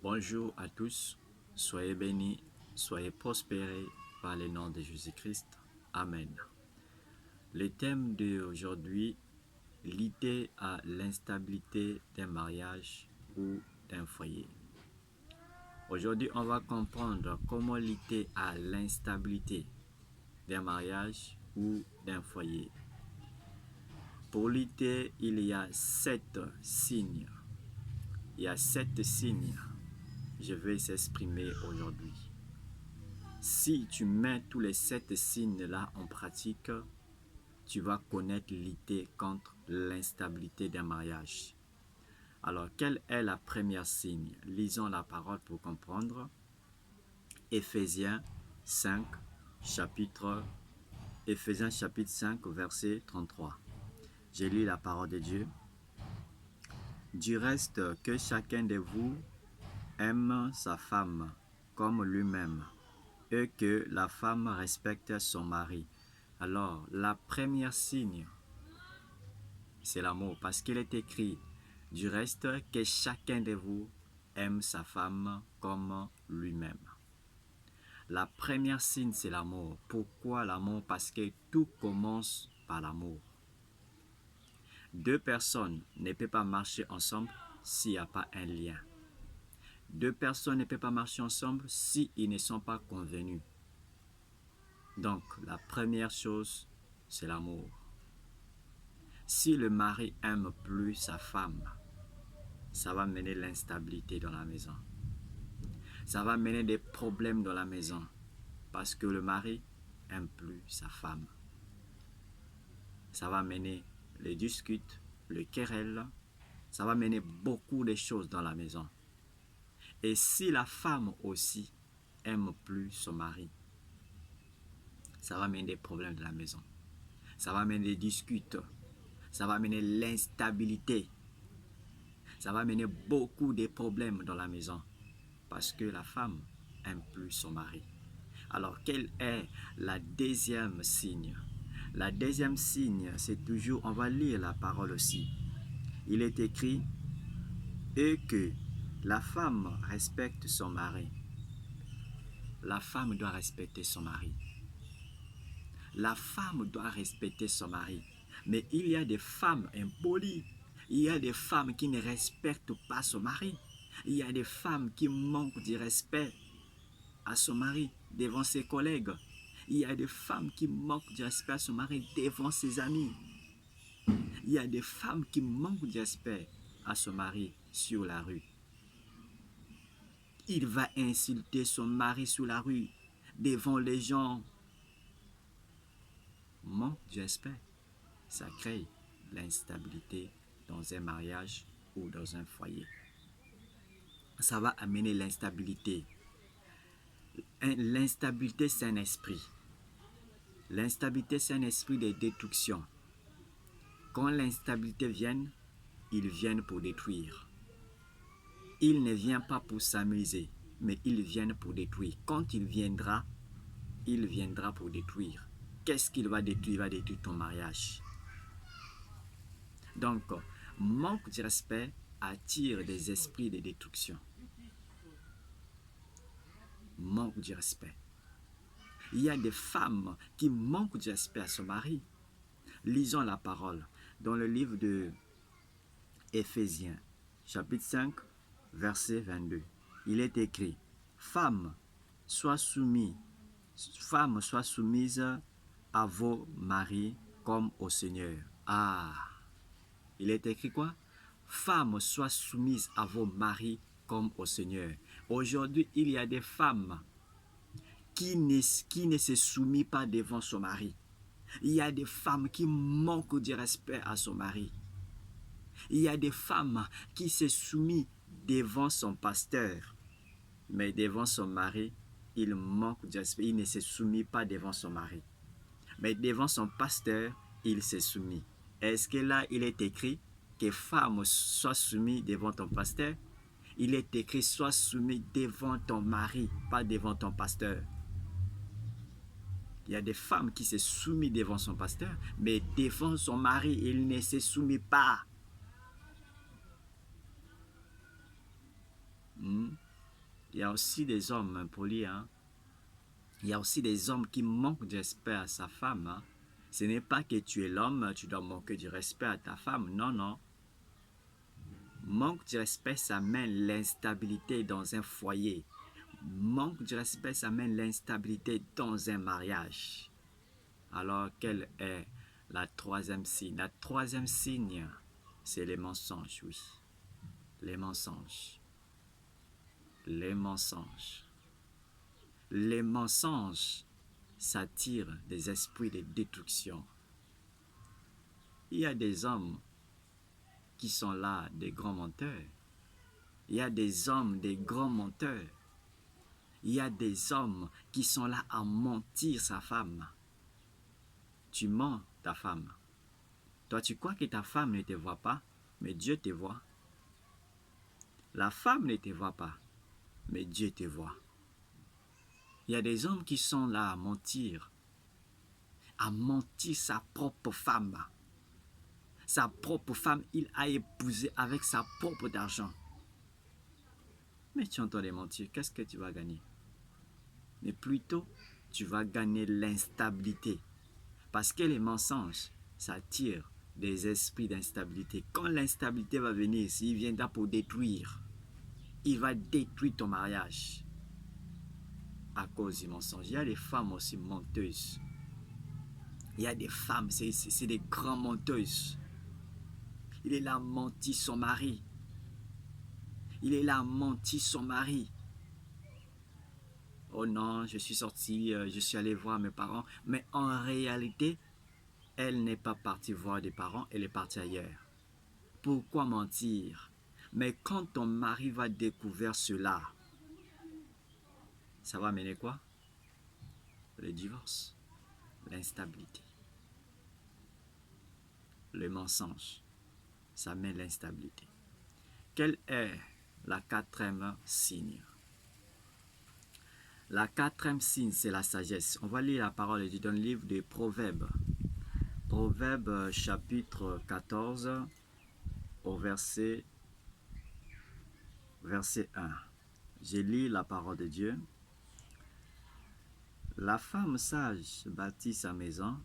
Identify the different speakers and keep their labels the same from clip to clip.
Speaker 1: Bonjour à tous, soyez bénis, soyez prospérés par le nom de Jésus-Christ. Amen. Le thème d'aujourd'hui, lutter à l'instabilité d'un mariage ou d'un foyer. Aujourd'hui, on va comprendre comment lutter à l'instabilité d'un mariage ou d'un foyer. Pour lutter, il y a 7 signes. Il y a 7 signes. Je vais s'exprimer aujourd'hui. Si tu mets tous les 7 signes-là en pratique, tu vas connaître lutter contre l'instabilité d'un mariage. Alors, quel est la première signe? Lisons la parole pour comprendre. Éphésiens 5, chapitre 5, verset 33. Je lis la parole de Dieu. Du reste, que chacun de vous aime sa femme comme lui-même, et que la femme respecte son mari. Alors, la première signe, c'est l'amour, parce qu'il est écrit, du reste, que chacun de vous aime sa femme comme lui-même. La première signe, c'est l'amour. Pourquoi l'amour? Parce que tout commence par l'amour. Deux personnes ne peuvent pas marcher ensemble s'il n'y a pas un lien. Deux personnes ne peuvent pas marcher ensemble s'ils ne sont pas convenus. Donc, la première chose, c'est l'amour. Si le mari aime plus sa femme, ça va mener l'instabilité dans la maison. Ça va mener des problèmes dans la maison parce que le mari aime plus sa femme. Ça va mener les disputes, les querelles, ça va mener beaucoup de choses dans la maison. Et si la femme aussi aime plus son mari, ça va mener des problèmes dans la maison. Ça va mener des disputes, ça va mener l'instabilité. Ça va mener beaucoup de problèmes dans la maison parce que la femme aime plus son mari. Alors, quel est la deuxième signe? La deuxième signe, c'est toujours, on va lire la parole aussi. Il est écrit, et que la femme respecte son mari. La femme doit respecter son mari. La femme doit respecter son mari. Mais il y a des femmes impolies. Il y a des femmes qui ne respectent pas son mari. Il y a des femmes qui manquent de respect à son mari devant ses collègues. Il y a des femmes qui manquent de respect à son mari devant ses amis. Il y a des femmes qui manquent de respect à son mari sur la rue. Il va insulter son mari sur la rue devant les gens. Manque de respect, ça crée l'instabilité dans un mariage ou dans un foyer. Ça va amener l'instabilité. L'instabilité, c'est un esprit. L'instabilité, c'est un esprit de destruction. Quand l'instabilité vient, ils viennent pour détruire. Il ne vient pas pour s'amuser, mais ils viennent pour détruire. Quand il viendra pour détruire. Qu'est-ce qu'il va détruire? Il va détruire ton mariage. Donc, manque de respect attire des esprits de destruction. Manque de respect. Il y a des femmes qui manquent de respect à son mari. Lisons la parole dans le livre de Éphésiens, chapitre 5, verset 22. Il est écrit, Femmes, sois soumises à vos maris comme au Seigneur. Ah, il est écrit quoi? Femmes, sois soumises à vos maris comme au Seigneur. Aujourd'hui, il y a des femmes qui ne se soumettent pas devant son mari. Il y a des femmes qui manquent de respect à son mari. Il y a des femmes qui se soumettent devant son pasteur, mais devant son mari, il manque de respect. Il ne se soumet pas devant son mari. Mais devant son pasteur, il se soumet. Est-ce que là, il est écrit que femme soit soumise devant ton pasteur? Il est écrit sois soumis devant ton mari, pas devant ton pasteur. Il y a des femmes qui se soumettent devant son pasteur, mais devant son mari, il ne se soumet pas. Il y a aussi des hommes impolis, hein. Il y a aussi des hommes qui manquent de respect à sa femme, hein. Ce n'est pas que tu es l'homme, tu dois manquer du respect à ta femme. Non, non. Manque de respect, ça mène l'instabilité dans un foyer. Manque de respect, ça mène l'instabilité dans un mariage. Alors, quel est la troisième signe? La troisième signe, c'est les mensonges, oui. Les mensonges. Les mensonges. Les mensonges s'attirent des esprits de destruction. Il y a des hommes qui sont là, des grands menteurs. Il y a des hommes, des grands menteurs. Il y a des hommes qui sont là à mentir sa femme. Tu mens ta femme. Toi, tu crois que ta femme ne te voit pas, mais Dieu te voit. La femme ne te voit pas, mais Dieu te voit. Il y a des hommes qui sont là à mentir sa propre femme. Sa propre femme, il a épousé avec sa propre argent. Mais tu entends les mentir, qu'est-ce que tu vas gagner? Mais plutôt, tu vas gagner l'instabilité. Parce que les mensonges, ça attire des esprits d'instabilité. Quand l'instabilité va venir, s'il viendra pour détruire, il va détruire ton mariage à cause du mensonge. Il y a des femmes aussi menteuses. Il y a des femmes, c'est des grandes menteuses. Il est là à mentir son mari. Il est là à mentir son mari. Oh non, je suis sorti, je suis allé voir mes parents. Mais en réalité, elle n'est pas partie voir des parents, elle est partie ailleurs. Pourquoi mentir? Mais quand ton mari va découvrir cela, ça va mener quoi? Le divorce, l'instabilité. Le mensonge, ça mène l'instabilité. Quelle est la quatrième signe? La quatrième signe, c'est la sagesse. On va lire la parole de Dieu dans le livre des Proverbes. Proverbes chapitre 14, au verset 1. Je lis la parole de Dieu. La femme sage bâtit sa maison,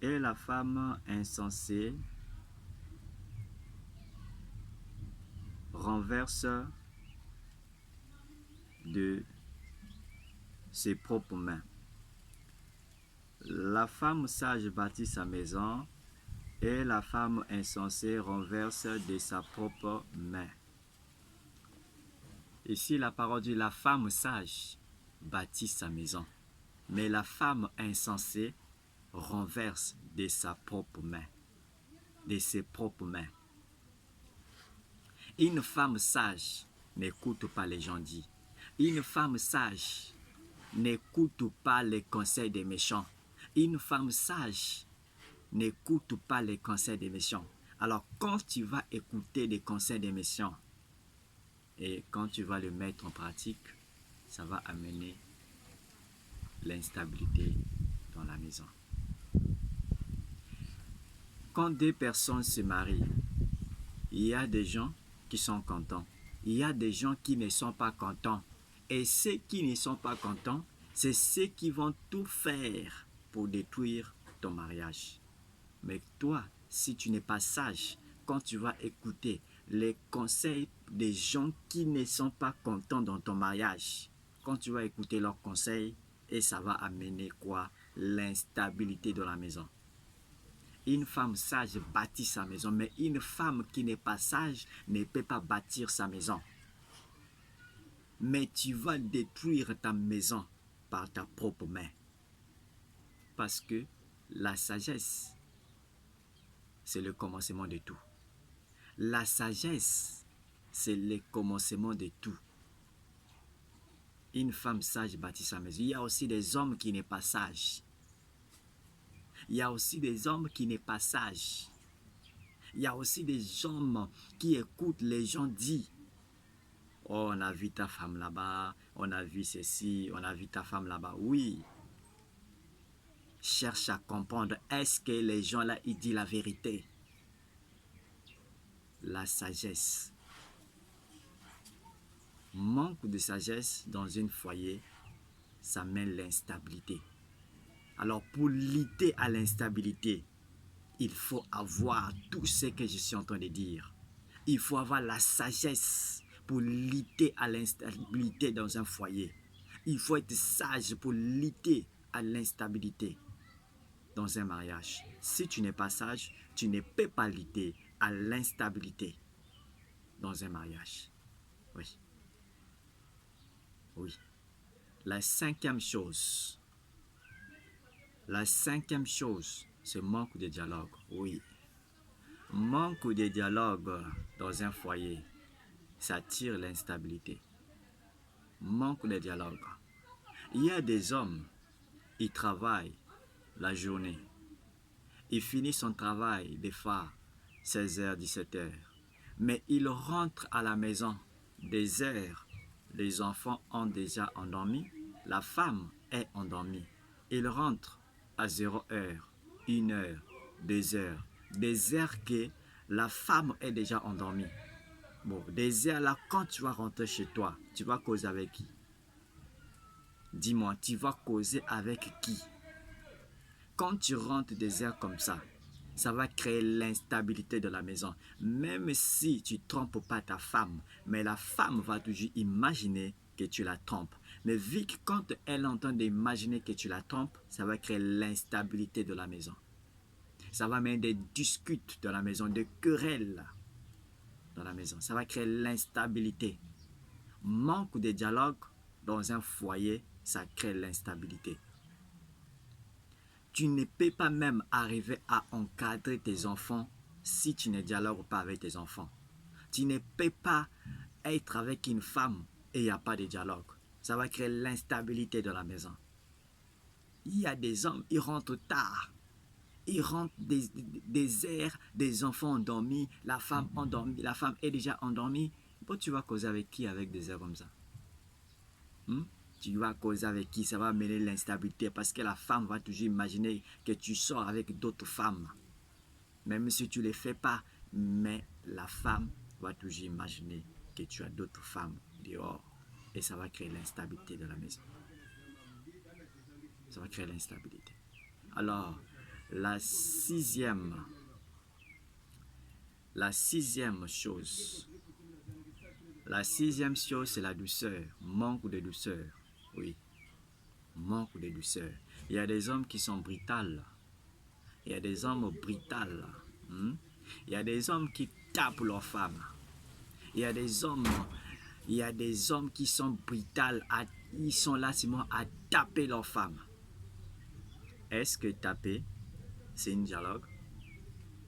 Speaker 1: et la femme insensée renverse de ses propres mains. La femme sage bâtit sa maison, et la femme insensée renverse de sa propre main. Ici, la parole dit, la femme sage bâtit sa maison, mais la femme insensée renverse de sa propre main, de ses propres mains. Une femme sage n'écoute pas les gens dits. Une femme sage n'écoute pas les conseils des méchants. Une femme sage n'écoute pas les conseils des méchants. Alors, quand tu vas écouter les conseils des méchants et quand tu vas le mettre en pratique, ça va amener l'instabilité dans la maison. Quand deux personnes se marient, il y a des gens qui sont contents. Il y a des gens qui ne sont pas contents. Et ceux qui ne sont pas contents, c'est ceux qui vont tout faire pour détruire ton mariage. Mais toi, si tu n'es pas sage, quand tu vas écouter les conseils des gens qui ne sont pas contents dans ton mariage, quand tu vas écouter leurs conseils, et ça va amener quoi? L'instabilité de la maison. Une femme sage bâtit sa maison, mais une femme qui n'est pas sage ne peut pas bâtir sa maison. Mais tu vas détruire ta maison par ta propre main. Parce que la sagesse, c'est le commencement de tout. La sagesse, c'est le commencement de tout. Une femme sage bâtit sa maison. Il y a aussi des hommes qui n'est pas sages. Il y a aussi des hommes qui n'est pas sages. Il y a aussi des hommes qui écoutent les gens dire. Oh, on a vu ta femme là-bas, on a vu ceci, on a vu ta femme là-bas. Oui. Cherche à comprendre, est-ce que les gens là, ils disent la vérité? La sagesse. Manque manque de sagesse dans un foyer, ça mène l'instabilité. Alors pour lutter à l'instabilité, il faut avoir tout ce que je suis en train de dire. Il faut avoir la sagesse pour lutter à l'instabilité dans un foyer. Il faut être sage pour lutter à l'instabilité dans un mariage. Si tu n'es pas sage, tu ne peux pas lutter à l'instabilité dans un mariage. Oui. Oui. La cinquième chose, c'est manque de dialogue. Oui. Manque de dialogue dans un foyer, ça attire l'instabilité. Manque de dialogue. Il y a des hommes, ils travaillent la journée. Ils finissent son travail des fois 16h, 17h. Mais ils rentrent à la maison des heures. Les enfants ont déjà endormi. La femme est endormie. Ils rentrent à 0h, 1h, 2h. Des heures que la femme est déjà endormie. Bon, des heures là, quand tu vas rentrer chez toi, tu vas causer avec qui? Dis-moi, tu vas causer avec qui? Quand tu rentres des heures comme ça va créer l'instabilité de la maison. Même si tu ne trompes pas ta femme, mais la femme va toujours imaginer que tu la trompes. Mais vu que quand elle entend d'imaginer que tu la trompes, ça va créer l'instabilité de la maison. Ça va mener des disputes dans la maison, des querelles dans la maison. Ça va créer l'instabilité. Manque de dialogue dans un foyer, ça crée l'instabilité. Tu ne peux pas même arriver à encadrer tes enfants si tu ne dialogues pas avec tes enfants. Tu ne peux pas être avec une femme et il n'y a pas de dialogue. Ça va créer l'instabilité de la maison. Il y a des hommes, ils rentrent tard. Ils rentrent des heures, des enfants endormis, la femme endormie, la femme est déjà endormie. Bon, tu vas causer avec qui avec des heures comme ça? Tu vas causer avec qui? Ça va mener l'instabilité parce que la femme va toujours imaginer que tu sors avec d'autres femmes. Même si tu ne les fais pas, mais la femme va toujours imaginer que tu as d'autres femmes dehors. Et ça va créer l'instabilité de la maison. Ça va créer l'instabilité. Alors, la sixième chose, c'est la douceur. Manque de douceur. Oui. Manque de douceur. Il y a des hommes qui sont brutals. Il y a des hommes brutals. Il y a des hommes qui tapent leurs femmes. Il y a des hommes qui sont brutals. Ils sont là seulement à taper leurs femmes. Est-ce que taper, c'est un dialogue?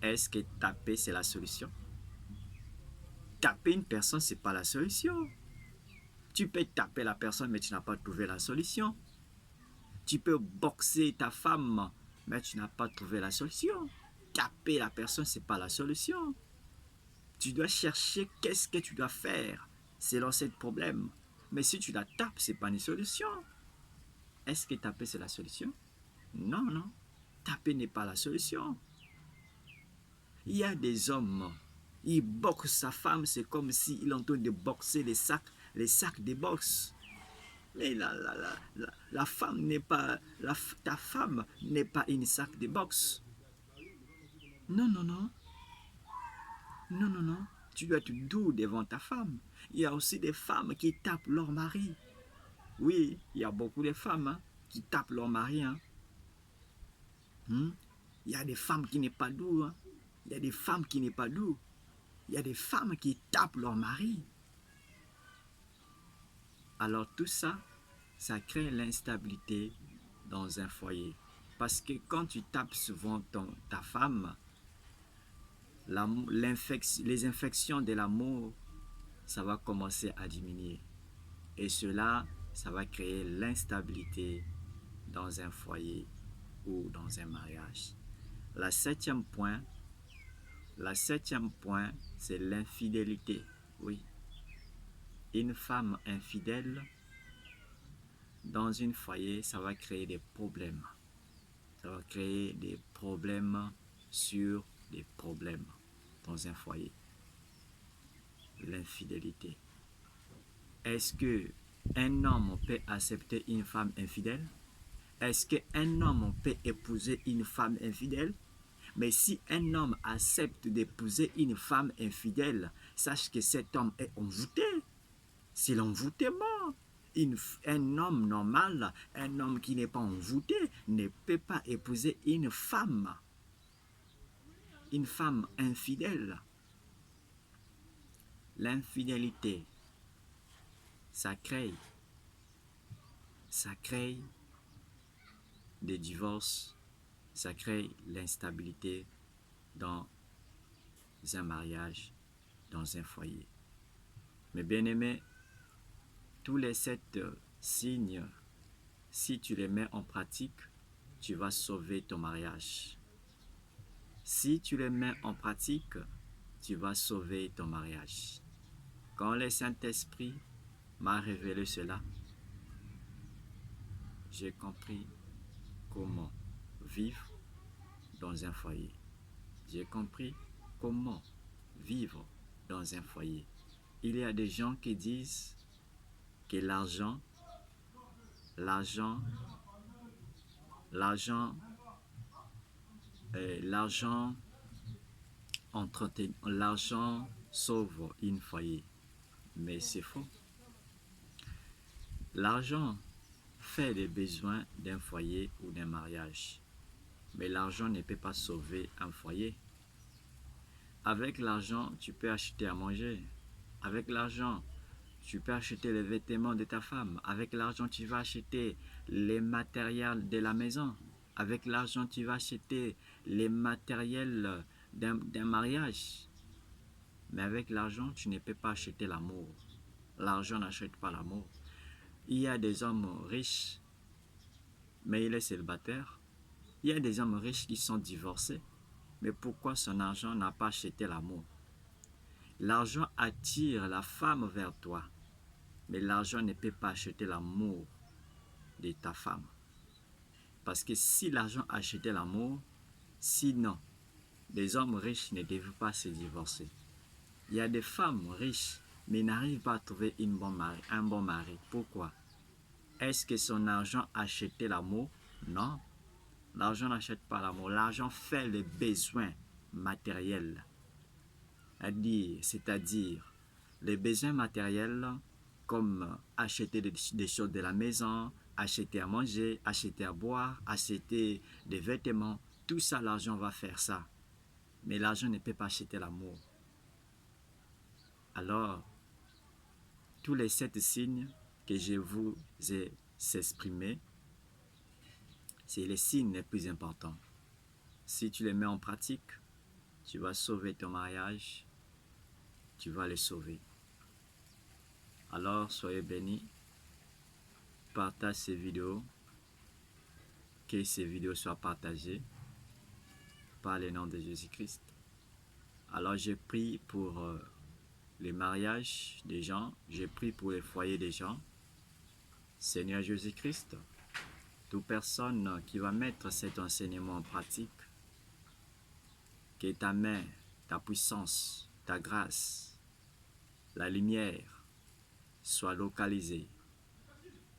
Speaker 1: Est-ce que taper, c'est la solution? Taper une personne, c'est pas la solution. Tu peux taper la personne, mais tu n'as pas trouvé la solution. Tu peux boxer ta femme, mais tu n'as pas trouvé la solution. Taper la personne, ce n'est pas la solution. Tu dois chercher qu'est-ce que tu dois faire selon ce problème. Mais si tu la tapes, ce n'est pas une solution. Est-ce que taper, c'est la solution? Non, non. Taper n'est pas la solution. Il y a des hommes, ils boxent sa femme, c'est comme s'il est en train de boxer les sacs de boxe. Mais la femme n'est pas, ta femme n'est pas une sac de boxe. Non, non, non. Non, non, non. Tu dois être doux devant ta femme. Il y a aussi des femmes qui tapent leur mari. Oui, il y a beaucoup de femmes qui tapent leur mari. Il y a des femmes qui n'est pas douces. Il y a des femmes qui n'est pas douces. Il y a des femmes qui tapent leur mari. Alors tout ça, ça crée l'instabilité dans un foyer. Parce que quand tu tapes souvent ta femme, les infections de l'amour, ça va commencer à diminuer. Et cela, ça va créer l'instabilité dans un foyer ou dans un mariage. La septième point, c'est l'infidélité. Oui. Une femme infidèle dans un foyer, ça va créer des problèmes. Ça va créer des problèmes sur des problèmes dans un foyer. L'infidélité. Est-ce qu'un homme peut accepter une femme infidèle? Est-ce qu'un homme peut épouser une femme infidèle? Mais si un homme accepte d'épouser une femme infidèle, sache que cet homme est envoûté. C'est l'envoûtement. Un homme normal, un homme qui n'est pas envoûté, ne peut pas épouser une femme infidèle. L'infidélité, ça crée des divorces, ça crée l'instabilité dans un mariage, dans un foyer. Mais bien aimé, tous les 7 signes, si tu les mets en pratique, tu vas sauver ton mariage. Si tu les mets en pratique, tu vas sauver ton mariage. Quand le Saint-Esprit m'a révélé cela, j'ai compris comment vivre dans un foyer. J'ai compris comment vivre dans un foyer. Il y a des gens qui disent que l'argent sauve un foyer. Mais c'est faux. L'argent fait les besoins d'un foyer ou d'un mariage. Mais l'argent ne peut pas sauver un foyer. Avec l'argent, tu peux acheter à manger. Avec l'argent, tu peux acheter les vêtements de ta femme. Avec l'argent, tu vas acheter les matériels de la maison. Avec l'argent, tu vas acheter les matériels d'un mariage. Mais avec l'argent, tu ne peux pas acheter l'amour. L'argent n'achète pas l'amour. Il y a des hommes riches, mais il est célibataire. Il y a des hommes riches qui sont divorcés. Mais pourquoi son argent n'a pas acheté l'amour? L'argent attire la femme vers toi. Mais l'argent ne peut pas acheter l'amour de ta femme. Parce que si l'argent achetait l'amour, sinon, les hommes riches ne devaient pas se divorcer. Il y a des femmes riches, mais n'arrivent pas à trouver un bon mari. Pourquoi? Est-ce que son argent achetait l'amour? Non. L'argent n'achète pas l'amour. L'argent fait les besoins matériels. C'est-à-dire les besoins matériels comme acheter des choses de la maison, acheter à manger, acheter à boire, acheter des vêtements. Tout ça, l'argent va faire ça. Mais l'argent ne peut pas acheter l'amour. Alors, tous les 7 signes que je vous ai exprimés, c'est les signes les plus importants. Si tu les mets en pratique, tu vas sauver ton mariage, tu vas le sauver. Alors, soyez bénis, partage ces vidéos, que ces vidéos soient partagées par le nom de Jésus-Christ. Alors, je prie pour les mariages des gens, je prie pour les foyers des gens. Seigneur Jésus-Christ, toute personne qui va mettre cet enseignement en pratique, que ta main, ta puissance, ta grâce, la lumière soit localisée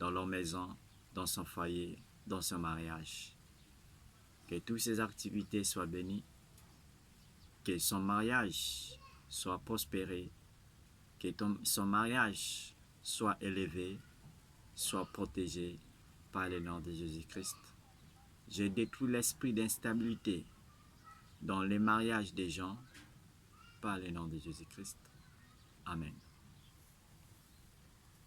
Speaker 1: dans leur maison, dans son foyer, dans son mariage. Que toutes ces activités soient bénies, que son mariage soit prospéré, que son mariage soit élevé, soit protégé par le nom de Jésus-Christ. Je détruis l'esprit d'instabilité dans les mariages des gens par le nom de Jésus-Christ. Amen.